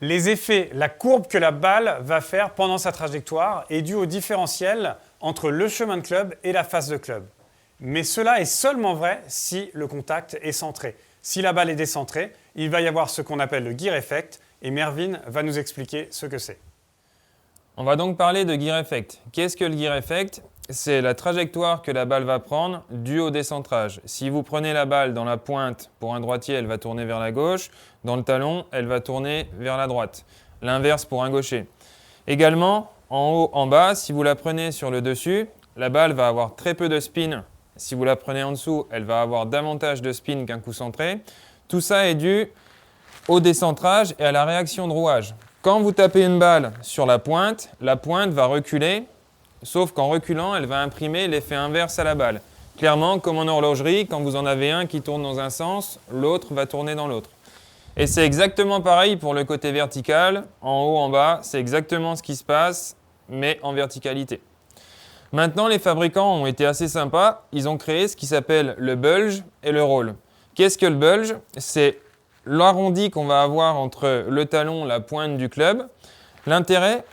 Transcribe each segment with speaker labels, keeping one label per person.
Speaker 1: Les effets, la courbe que la balle va faire pendant sa trajectoire est due au différentiel entre le chemin de club et la face de club. Mais cela est seulement vrai si le contact est centré. Si la balle est décentrée, il va y avoir ce qu'on appelle le gear effect et Mervyn va nous expliquer ce que c'est.
Speaker 2: On va donc parler de gear effect. Qu'est-ce que le gear effect? C'est la trajectoire que la balle va prendre due au décentrage. Si vous prenez la balle dans la pointe, pour un droitier, elle va tourner vers la gauche. Dans le talon, elle va tourner vers la droite. L'inverse pour un gaucher. Également, en haut, en bas, si vous la prenez sur le dessus, la balle va avoir très peu de spin. Si vous la prenez en dessous, elle va avoir davantage de spin qu'un coup centré. Tout ça est dû au décentrage et à la réaction de rouage. Quand vous tapez une balle sur la pointe va reculer, sauf qu'en reculant, elle va imprimer l'effet inverse à la balle. Clairement, comme en horlogerie, quand vous en avez un qui tourne dans un sens, l'autre va tourner dans l'autre. Et c'est exactement pareil pour le côté vertical, en haut, en bas, c'est exactement ce qui se passe, mais en verticalité. Maintenant, les fabricants ont été assez sympas, ils ont créé ce qui s'appelle le bulge et le roll. Qu'est-ce que le bulge? C'est l'arrondi qu'on va avoir entre le talon, la pointe du club. L'intérêt,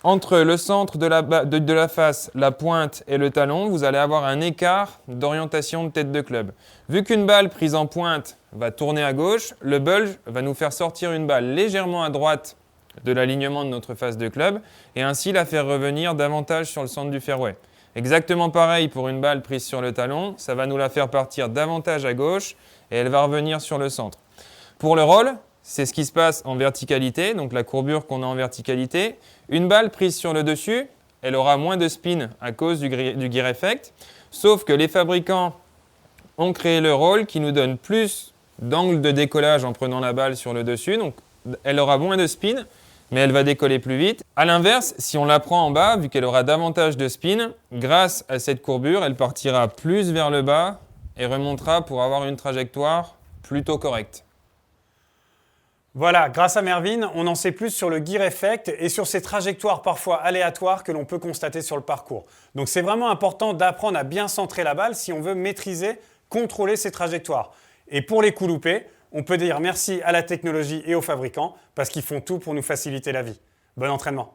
Speaker 2: entre le centre de la face, la pointe et le talon, vous allez avoir un écart d'orientation de tête de club. Vu qu'une balle prise en pointe va tourner à gauche, le bulge va nous faire sortir une balle légèrement à droite de l'alignement de notre face de club et ainsi la faire revenir davantage sur le centre du fairway. Exactement pareil pour une balle prise sur le talon, ça va nous la faire partir davantage à gauche et elle va revenir sur le centre. Pour le roll, c'est ce qui se passe en verticalité, donc la courbure qu'on a en verticalité. Une balle prise sur le dessus, elle aura moins de spin à cause du gear effect, sauf que les fabricants ont créé le roll qui nous donne plus d'angle de décollage en prenant la balle sur le dessus, donc elle aura moins de spin, mais elle va décoller plus vite. A l'inverse, si on la prend en bas, vu qu'elle aura davantage de spin, grâce à cette courbure, elle partira plus vers le bas et remontera pour avoir une trajectoire plutôt correcte.
Speaker 1: Voilà, grâce à Mervyn, on en sait plus sur le gear effect et sur ces trajectoires parfois aléatoires que l'on peut constater sur le parcours. Donc c'est vraiment important d'apprendre à bien centrer la balle si on veut maîtriser, contrôler ces trajectoires. Et pour les coups loupés, on peut dire merci à la technologie et aux fabricants parce qu'ils font tout pour nous faciliter la vie. Bon entraînement!